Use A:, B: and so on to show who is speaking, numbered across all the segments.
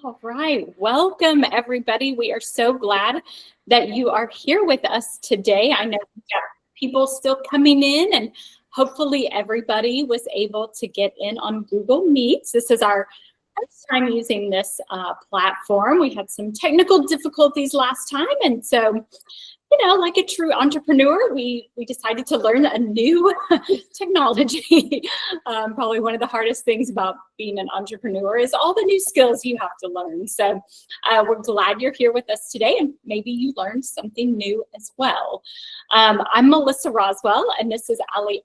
A: All right. Welcome, everybody. We are so glad that you are here with us today. I know we've got people still coming in, and hopefully everybody was able to get in on Google Meets. This is our first time using this platform. We had some technical difficulties last time, and so like a true entrepreneur, we decided to learn a new technology. Probably one of the hardest things about being an entrepreneur is all the new skills you have to learn. So we're glad you're here with us today, and maybe you learned something new as well. I'm Melissa Roswell, and this is Ali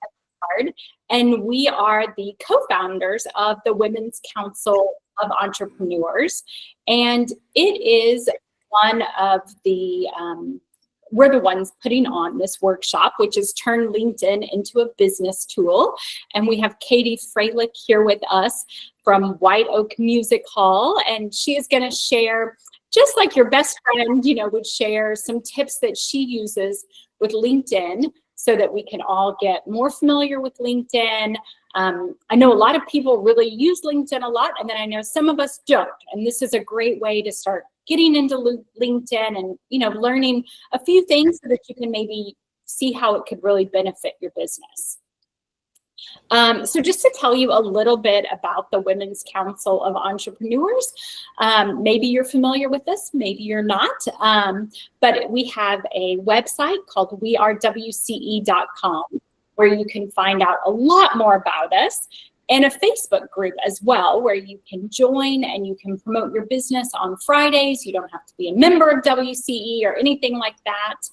A: Edward, and we are the co-founders of the Women's Council of Entrepreneurs. And it is one of the we're the ones putting on this workshop, which is Turn LinkedIn into a Business Tool. And we have Katie Freilich here with us from White Oak Music Hall. And she is going to share, just like your best friend, would share some tips that she uses with LinkedIn so that we can all get more familiar with LinkedIn. I know a lot of people really use LinkedIn a lot, and then I know some of us don't. And this is a great way to start getting into LinkedIn and, learning a few things so that you can maybe see how it could really benefit your business. So just to tell you a little bit about the Women's Council of Entrepreneurs, maybe you're familiar with this, maybe you're not, but we have a website called wearewce.com where you can find out a lot more about us, and a Facebook group as well, where you can join and you can promote your business on Fridays. You don't have to be a member of WCE or anything like that.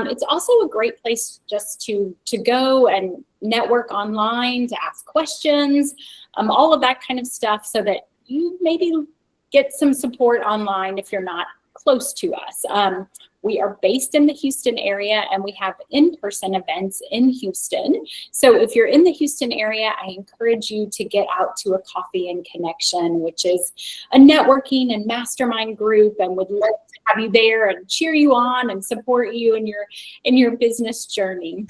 A: It's also a great place just to go and network online, to ask questions, all of that kind of stuff, so that you maybe get some support online if you're not close to us. We are based in the Houston area, and we have in-person events in Houston. So if you're in the Houston area, I encourage you to get out to a Coffee and Connection, which is a networking and mastermind group, and would love to have you there and cheer you on and support you in your business journey.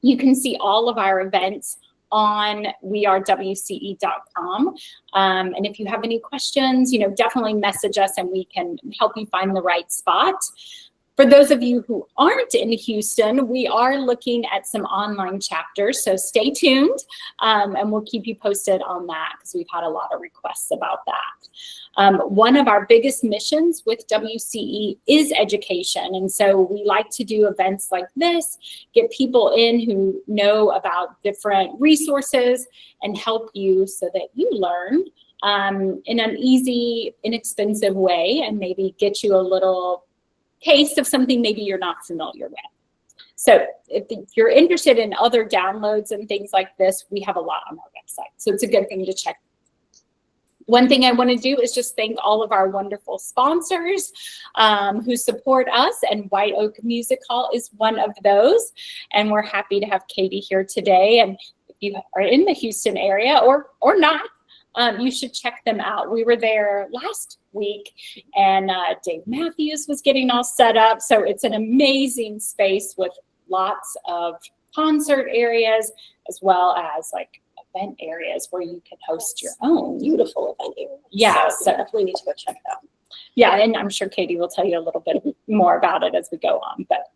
A: You can see all of our events on wearewce.com. And if you have any questions, definitely message us and we can help you find the right spot. For those of you who aren't in Houston, we are looking at some online chapters, so stay tuned, and we'll keep you posted on that because we've had a lot of requests about that. One of our biggest missions with WCE is education, and so we like to do events like this, get people in who know about different resources and help you so that you learn in an easy, inexpensive way, and maybe get you a little taste of something maybe you're not familiar with. So if you're interested in other downloads and things like this, we have a lot on our website. So it's a good thing to check. One thing I want to do is just thank all of our wonderful sponsors who support us, and White Oak Music Hall is one of those. And we're happy to have Katie here today. And if you are in the Houston area or not, you should check them out. We were there last week, and Dave Matthews was getting all set up. So it's an amazing space with lots of concert areas, as well as like event areas where you can host your own beautiful event areas. Yeah, so definitely need to go check it out. Yeah, and I'm sure Katie will tell you a little bit more about it as we go on. But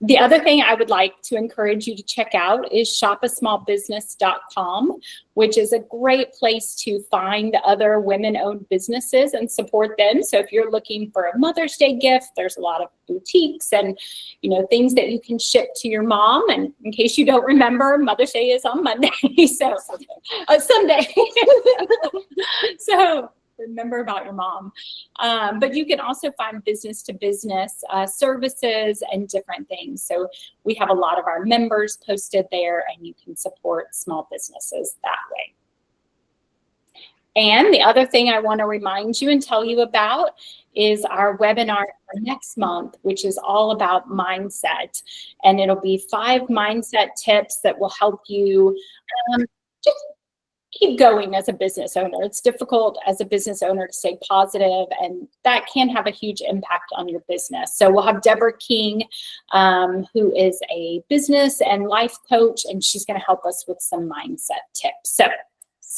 A: the other thing I would like to encourage you to check out is shopasmallbusiness.com, which is a great place to find other women-owned businesses and support them. So if you're looking for a Mother's Day gift, there's a lot of boutiques and things that you can ship to your mom. And in case you don't remember, Mother's Day is on Monday, so Sunday. So remember about your mom. But you can also find business-to-business services and different things. So we have a lot of our members posted there, and you can support small businesses that way. And the other thing I want to remind you and tell you about is our webinar for next month, which is all about mindset. And it'll be 5 mindset tips that will help you just keep going as a business owner. It's difficult as a business owner to stay positive, and that can have a huge impact on your business. So we'll have Deborah King, who is a business and life coach, and she's going to help us with some mindset tips. So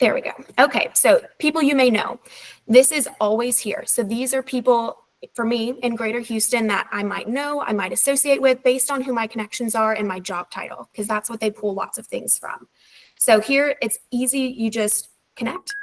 B: There we go. Okay, so people you may know. This is always here. So these are people for me in Greater Houston that I might know, I might associate with based on who my connections are and my job title, because that's what they pull lots of things from. So here it's easy, you just connect.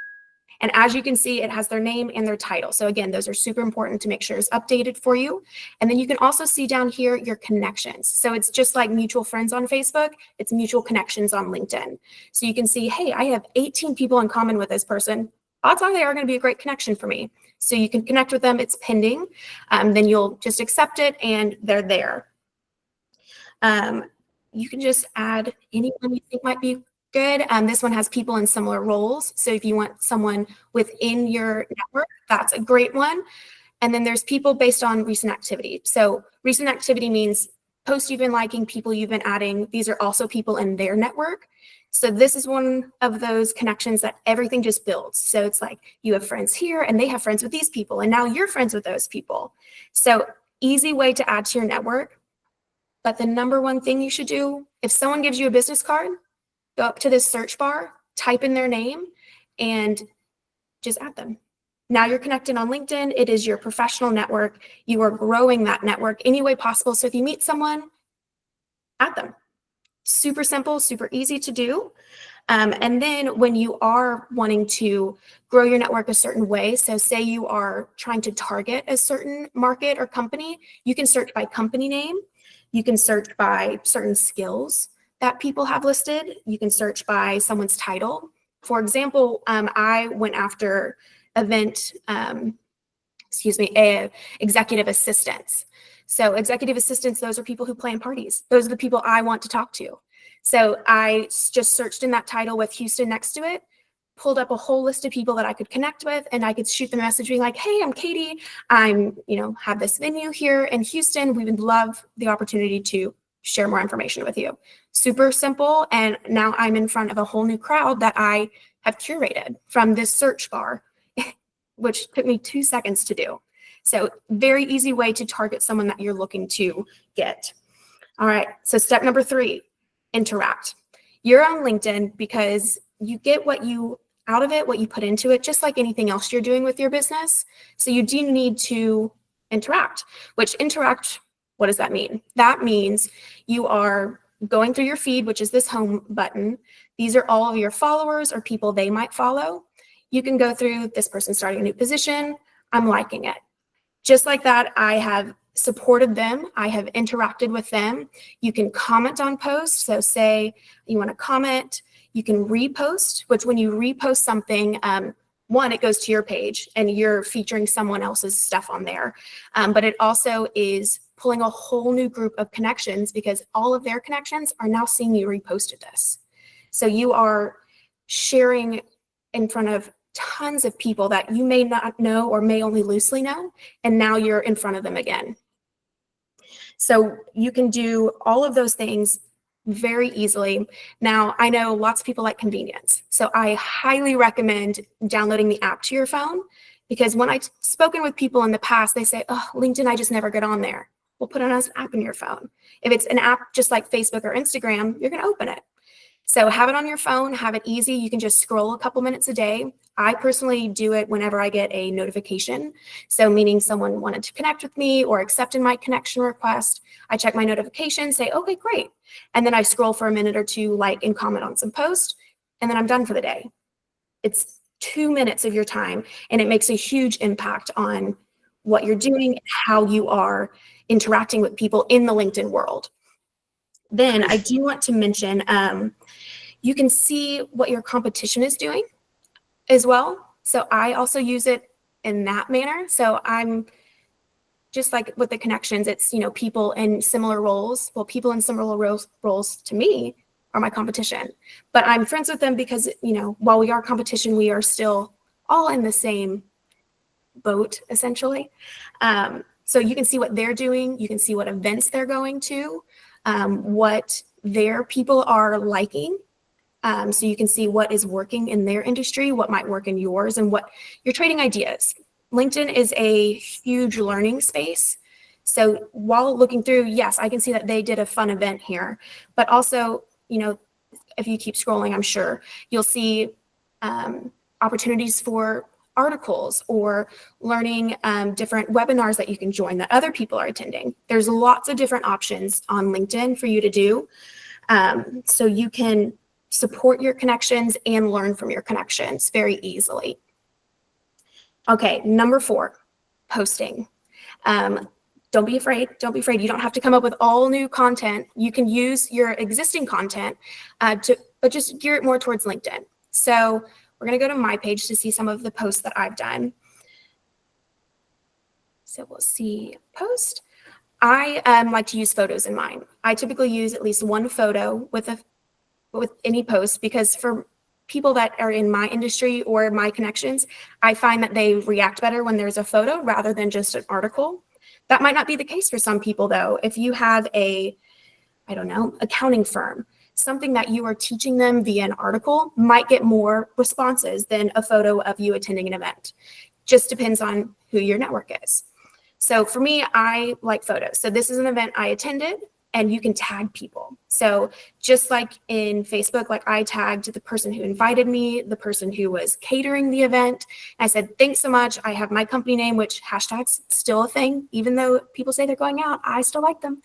B: And as you can see, it has their name and their title. So again, those are super important to make sure it's updated for you. And then you can also see down here your connections. So it's just like mutual friends on Facebook, it's mutual connections on LinkedIn. So you can see, hey, I have 18 people in common with this person. Odds are they are going to be a great connection for me. So you can connect with them, it's pending. Then you'll just accept it and they're there. You can just add anyone you think might be good. This one has people in similar roles. So if you want someone within your network, that's a great one. And then there's people based on recent activity. So recent activity means posts you've been liking, people you've been adding. These are also people in their network. So this is one of those connections that everything just builds. So it's like you have friends here and they have friends with these people and now you're friends with those people. So easy way to add to your network. But the number one thing you should do, if someone gives you a business card, go up to this search bar, type in their name, and just add them. Now you're connected on LinkedIn. It is your professional network. You are growing that network any way possible. So if you meet someone, add them. Super simple, super easy to do. And then when you are wanting to grow your network a certain way, so say you are trying to target a certain market or company, you can search by company name. You can search by certain skills that people have listed. You can search by someone's title. For example, I went after executive assistants. So executive assistants, those are people who plan parties. Those are the people I want to talk to. So I just searched in that title with Houston next to it, pulled up a whole list of people that I could connect with, and I could shoot them a message being like, hey, I'm Katie. I'm, have this venue here in Houston. We would love the opportunity to share more information with you. Super simple. And now I'm in front of a whole new crowd that I have curated from this search bar, which took me 2 seconds to do. So very easy way to target someone that you're looking to get. All right. So step number 3, interact. You're on LinkedIn because you get what you out of it, what you put into it, just like anything else you're doing with your business. So you do need to interact, what does that mean? That means you are going through your feed, which is this home button. These are all of your followers or people they might follow. You can go through, this person starting a new position, I'm liking it. Just like that, I have supported them. I have interacted with them. You can comment on posts. So say you want to comment, you can repost, which when you repost something, one, it goes to your page and you're featuring someone else's stuff on there. But it also is pulling a whole new group of connections because all of their connections are now seeing you reposted this. So you are sharing in front of tons of people that you may not know or may only loosely know, and now you're in front of them again. So you can do all of those things very easily. Now, I know lots of people like convenience, so I highly recommend downloading the app to your phone, because when I've spoken with people in the past, they say, oh, LinkedIn, I just never get on there. Well, put it as an app in your phone. If it's an app just like Facebook or Instagram, you're going to open it. So have it on your phone, have it easy. You can just scroll a couple minutes a day. I personally do it whenever I get a notification. So meaning someone wanted to connect with me or accepted my connection request. I check my notifications, say, okay, great. And then I scroll for a minute or two, like and comment on some post, and then I'm done for the day. It's 2 minutes of your time, and it makes a huge impact on what you're doing and how you are interacting with people in the LinkedIn world. Then I do want to mention, you can see what your competition is doing as well. So I also use it in that manner. So I'm just like with the connections, it's, people in similar roles. Well, people in similar roles to me are my competition, but I'm friends with them because, while we are competition, we are still all in the same boat, essentially. So you can see what they're doing. You can see what events they're going to, what their people are liking. So you can see what is working in their industry, what might work in yours, and what you're trading ideas. LinkedIn is a huge learning space. So while looking through, yes, I can see that they did a fun event here, but also, if you keep scrolling, I'm sure you'll see opportunities for articles or learning different webinars that you can join that other people are attending. There's lots of different options on LinkedIn for you to do. So you can support your connections and learn from your connections very easily. Okay, number 4, posting. Don't be afraid. Don't be afraid. You don't have to come up with all new content. You can use your existing content, but just gear it more towards LinkedIn. So we're going to go to my page to see some of the posts that I've done. So we'll see post. I like to use photos in mine. I typically use at least one photo with any post, because for people that are in my industry or my connections, I find that they react better when there's a photo rather than just an article. That might not be the case for some people, though. If you have a, I don't know, accounting firm, something that you are teaching them via an article might get more responses than a photo of you attending an event. Just depends on who your network is. So for me, I like photos. So this is an event I attended, and you can tag people. So just like in Facebook, like I tagged the person who invited me, the person who was catering the event. I said, thanks so much. I have my company name, which hashtags still a thing, even though people say they're going out, I still like them.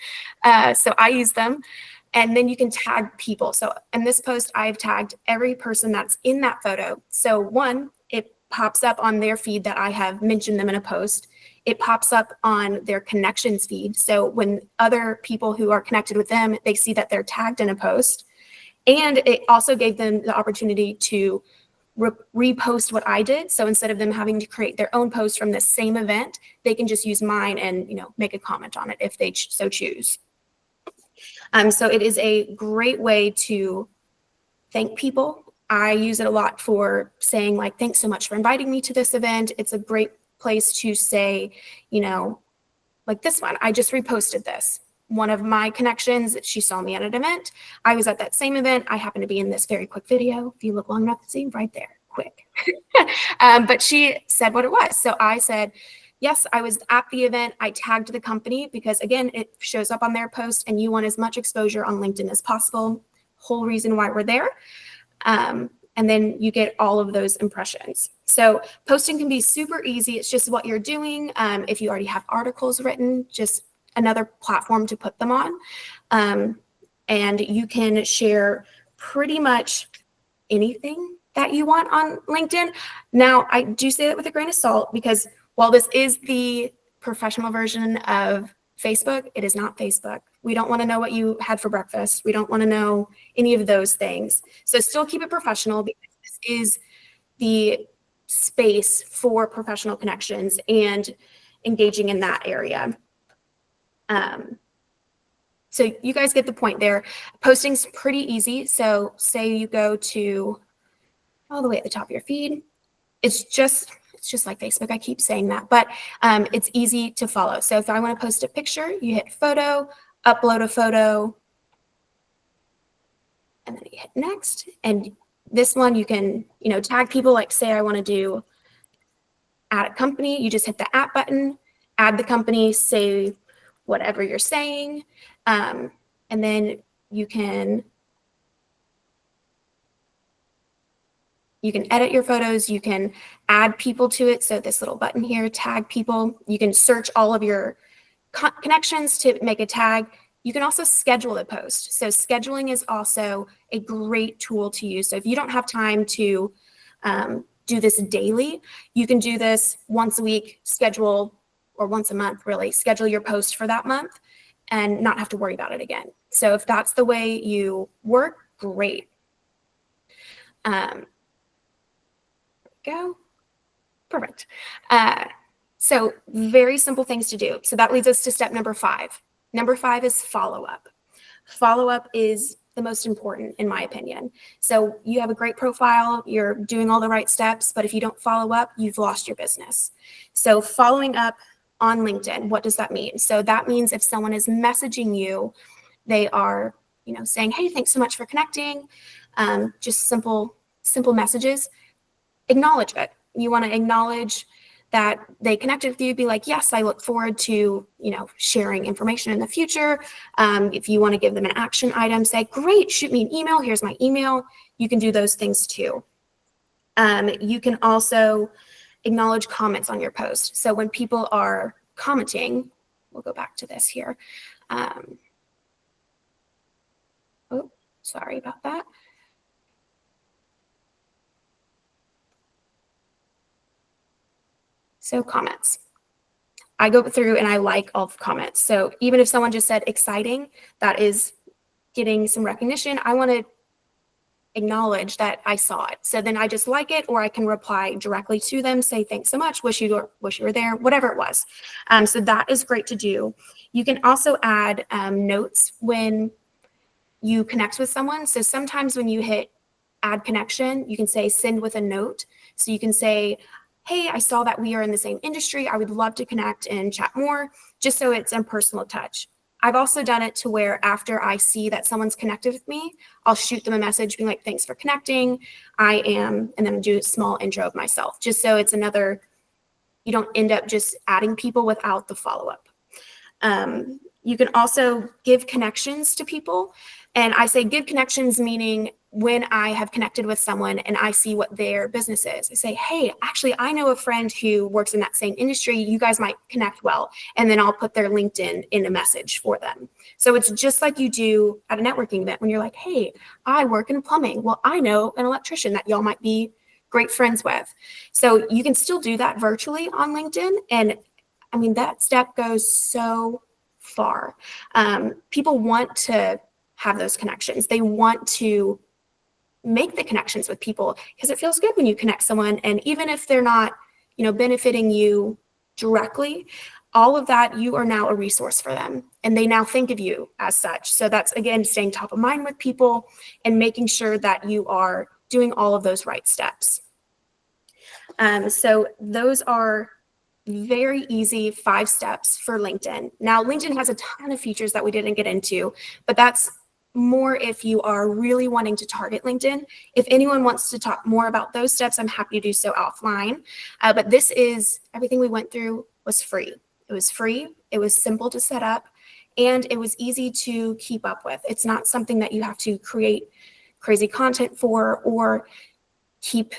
B: So I use them. And then you can tag people. So in this post, I've tagged every person that's in that photo. So one, it pops up on their feed that I have mentioned them in a post. It pops up on their connections feed. So when other people who are connected with them, they see that they're tagged in a post. And it also gave them the opportunity to repost what I did. So instead of them having to create their own post from the same event, they can just use mine and make a comment on it if they so choose. So it is a great way to thank people. I use it a lot for saying, like, thanks so much for inviting me to this event. It's a great place to say, like this one, I just reposted this. One of my connections, she saw me at an event. I was at that same event. I happen to be in this very quick video. If you look long enough to see, right there, quick. But she said what it was. So I said, yes, I was at the event. I tagged the company because, again, it shows up on their post and you want as much exposure on LinkedIn as possible. Whole reason why we're there. And then you get all of those impressions. So posting can be super easy. It's just what you're doing. If you already have articles written, just another platform to put them on. And you can share pretty much anything that you want on LinkedIn. Now, I do say that with a grain of salt, because while this is the professional version of Facebook, it is not Facebook. We don't want to know what you had for breakfast. We don't want to know any of those things. So still keep it professional, because this is the space for professional connections and engaging in that area. So you guys get the point there. Posting's pretty easy. So say you go to all the way at the top of your feed. It's just like Facebook. I keep saying that, but it's easy to follow. So if I want to post a picture, you hit photo, upload a photo, and then you hit next. And this one, you can, tag people. Like, say I want to do add a company, you just hit the add button, add the company, say whatever you're saying, and then you can edit your photos. You can add people to it. So this little button here, tag people. You can search all of your connections to make a tag. You can also schedule the post. So scheduling is also a great tool to use. So if you don't have time to do this daily, you can do this once a week, or once a month, really. Schedule your post for that month and not have to worry about it again. So if that's the way you work, great. Go. Perfect. So very simple things to do. So that leads us to step number 5. Number 5 is follow-up. Follow-up is the most important, in my opinion. So you have a great profile, you're doing all the right steps, but if you don't follow up, you've lost your business. So following up on LinkedIn, what does that mean? So that means if someone is messaging you, they are, saying, hey, thanks so much for connecting, just simple messages. Acknowledge it. You want to acknowledge that they connected with you, be like, yes, I look forward to, sharing information in the future. If you want to give them an action item, say, great, shoot me an email. Here's my email. You can do those things too. You can also acknowledge comments on your post. So when people are commenting, we'll go back to this here. Oh, sorry about that. So comments. I go through and I like all the comments. So even if someone just said exciting, that is getting some recognition. I want to acknowledge that I saw it. So then I just like it, or I can reply directly to them, say thanks so much, wish you were there, whatever it was. So that is great to do. You can also add notes when you connect with someone. So sometimes when you hit add connection, you can say send with a note. So you can say, hey, I saw that we are in the same industry. I would love to connect and chat more, just so it's a personal touch. I've also done it to where after I see that someone's connected with me, I'll shoot them a message being like, thanks for connecting. And then do a small intro of myself, just so it's another, you don't end up just adding people without the follow-up. You can also give connections to people. And I say give connections, meaning when I have connected with someone and I see what their business is, I say, hey, actually, I know a friend who works in that same industry. You guys might connect well. And then I'll put their LinkedIn in a message for them. So it's just like you do at a networking event when you're like, hey, I work in plumbing. Well, I know an electrician that y'all might be great friends with. So you can still do that virtually on LinkedIn. And I mean, that step goes so far. People want to have those connections. They want to make the connections with people because it feels good when you connect someone. And even if they're not, benefiting you directly, all of that, you are now a resource for them. And they now think of you as such. So that's, again, staying top of mind with people and making sure that you are doing all of those right steps. So those are very easy 5 steps for LinkedIn. Now, LinkedIn has a ton of features that we didn't get into, but that's more if you are really wanting to target LinkedIn. If anyone wants to talk more about those steps, I'm happy to do so offline. But this is, everything we went through was free. It was free, it was simple to set up, and it was easy to keep up with. It's not something that you have to create crazy content for or keep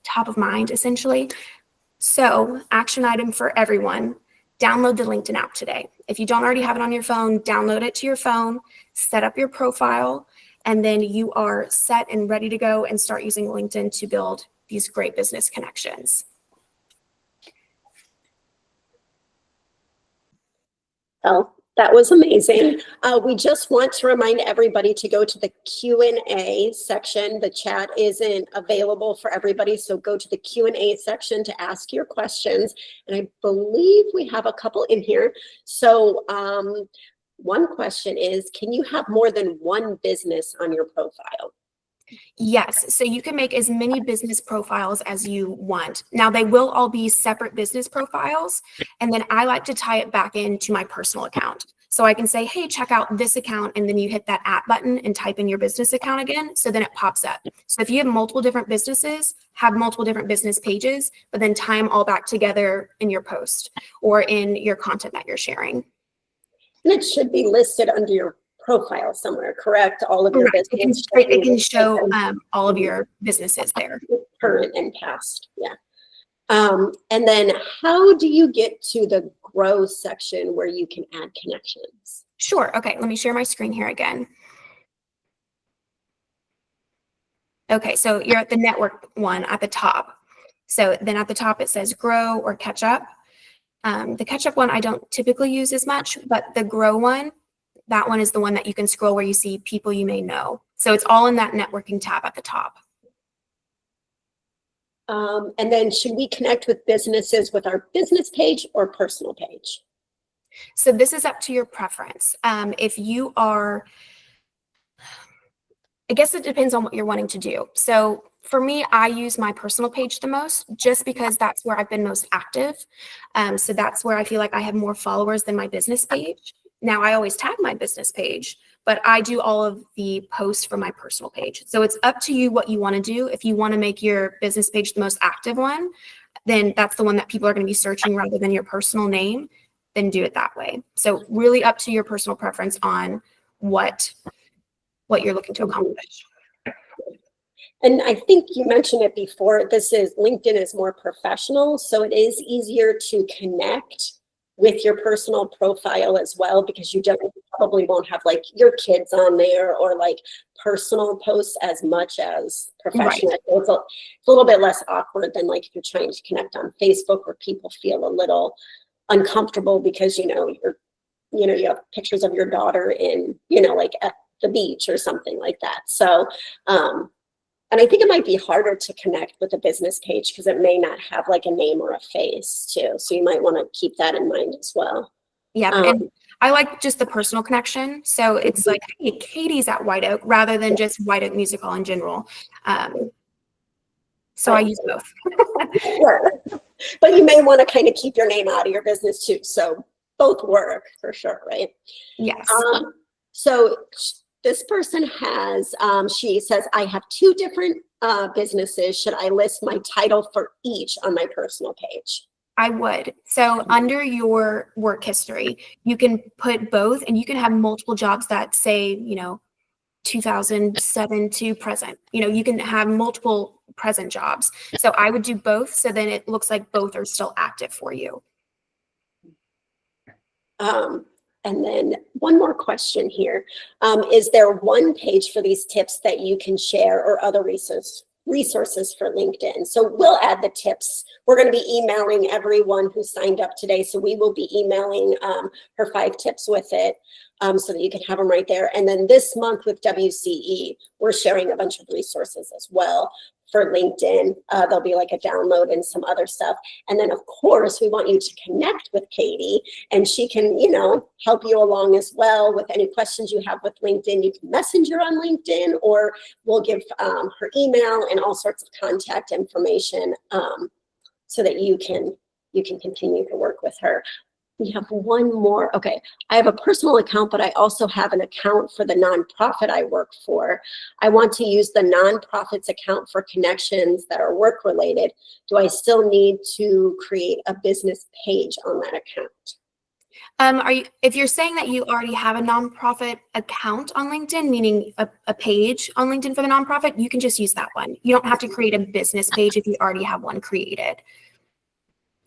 B: top of mind, essentially. So, action item for everyone, download the LinkedIn app today. If you don't already have it on your phone, download it to your phone, set up your profile, and then you are set and ready to go and start using LinkedIn to build these great business connections.
C: Oh, that was amazing. We just want to remind everybody to go to the Q&A section. The chat isn't available for everybody, so go to the Q&A section to ask your questions. And I believe we have a couple in here. So one question is, can you have more than one business on your profile?
B: Yes, so you can make as many business profiles as you want. Now, they will all be separate business profiles, and then I like to tie it back into my personal account. So I can say, hey, check out this account, and then you hit that @ button and type in your business account again, so then it pops up. So if you have multiple different businesses, have multiple different business pages, but then tie them all back together in your post or in your content that you're sharing.
C: And it should be listed under your profile somewhere, correct? All of your business.
B: It can show all of your businesses there.
C: Current and past, yeah. And then how do you get to the grow section where you can add connections?
B: Sure, okay, let me share my screen here again. Okay, so you're at the network one at the top. So then at the top it says grow or catch up. The catch up one I don't typically use as much, but the grow one, that one is the one that you can scroll where you see people you may know. So it's all in that networking tab at the top.
C: And then should we connect with businesses with our business page or personal page?
B: So this is up to your preference. If you are, I guess it depends on what you're wanting to do. So for me, I use my personal page the most just because that's where I've been most active. So that's where I feel like I have more followers than my business page. Now, I always tag my business page, but I do all of the posts from my personal page. So it's up to you what you want to do. If you want to make your business page the most active one, then that's the one that people are going to be searching rather than your personal name, then do it that way. So really up to your personal preference on what you're looking to accomplish.
C: And I think you mentioned it before, LinkedIn is more professional, so it is easier to connect with your personal profile as well, because you probably won't have like your kids on there or like personal posts as much as professional.
B: Right.
C: So it's a little bit less awkward than like if you're trying to connect on Facebook, where people feel a little uncomfortable because, you have pictures of your daughter in, like at the beach or something like that. So, and I think it might be harder to connect with a business page because it may not have like a name or a face too. So you might want to keep that in mind as well.
B: Yeah, and I like just the personal connection. So it's like, hey, Katie's at White Oak rather than just White Oak Music Hall in general. So I use both.
C: Sure. But you may want to kind of keep your name out of your business too. So both work for sure, right?
B: Yes.
C: So this person has, she says, I have 2 different businesses. Should I list my title for each on my personal page?
B: I would. So under your work history, you can put both, and you can have multiple jobs that say, 2007 to present. You can have multiple present jobs. So I would do both. So then it looks like both are still active for you.
C: And then one more question here. Is there one page for these tips that you can share or other resources for LinkedIn? So we'll add the tips. We're going to be emailing everyone who signed up today. So we will be emailing her 5 tips with it so that you can have them right there. And then this month with WCE, we're sharing a bunch of resources as well for LinkedIn. There'll be like a download and some other stuff. And then of course, we want you to connect with Katie, and she can, help you along as well with any questions you have with LinkedIn. You can message her on LinkedIn, or we'll give her email and all sorts of contact information so that you can continue to work with her. We have one more. Okay. I have a personal account, but I also have an account for the nonprofit I work for. I want to use the nonprofit's account for connections that are work related. Do I still need to create a business page on that account?
B: If you're saying that you already have a nonprofit account on LinkedIn, meaning a page on LinkedIn for the nonprofit, you can just use that one. You don't have to create a business page if you already have one created.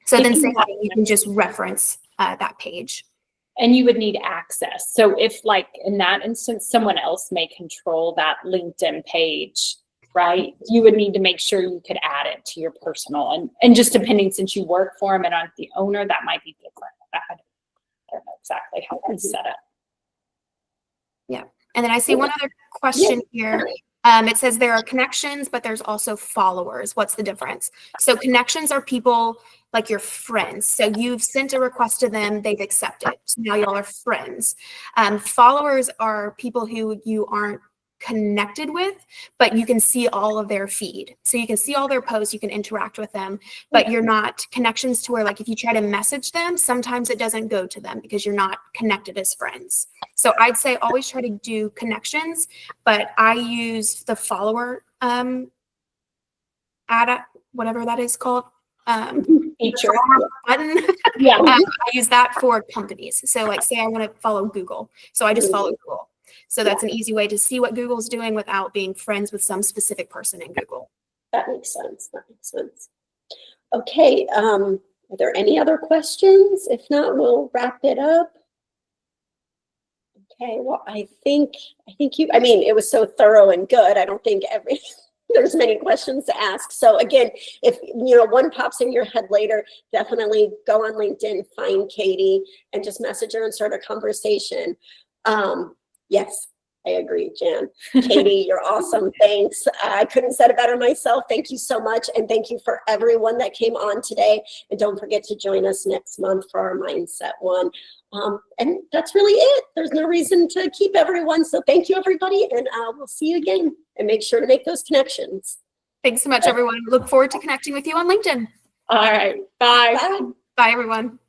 B: So then you can just reference that page.
A: And you would need access. So if like in that instance, someone else may control that LinkedIn page, right? You would need to make sure you could add it to your personal, and just depending, since you work for them and aren't the owner, that might be different. I don't know exactly how that's set up.
B: Yeah. And then I see one other question here. It says there are connections, but there's also followers. What's the difference? So connections are people like your friends. So you've sent a request to them, they've accepted. So now y'all are friends. Followers are people who you aren't connected with, but you can see all of their feed. So you can see all their posts, you can interact with them, but you're not connections to where, like, if you try to message them, sometimes it doesn't go to them because you're not connected as friends. So I'd say always try to do connections, but I use the follower add, whatever that is called.
C: Feature
B: button.
A: Yeah.
B: I use that for companies. So like, say I want to follow Google. So I just follow Google. So that's an easy way to see what Google's doing without being friends with some specific person in Google.
C: That makes sense. Okay. Are there any other questions? If not, we'll wrap it up. Okay. Well, I think it was so thorough and good. I don't think there's many questions to ask. So again, if one pops in your head later, definitely go on LinkedIn, find Katie, and just message her and start a conversation. Yes, I agree, Jan. Katie, you're awesome. Thanks. I couldn't say it better myself. Thank you so much. And thank you for everyone that came on today. And don't forget to join us next month for our Mindset One. And that's really it. There's no reason to keep everyone. So thank you, everybody. And we'll see you again. And make sure to make those connections.
B: Thanks so much, everyone. Look forward to connecting with you on LinkedIn.
A: All right. Bye.
C: Bye.
B: Bye, everyone.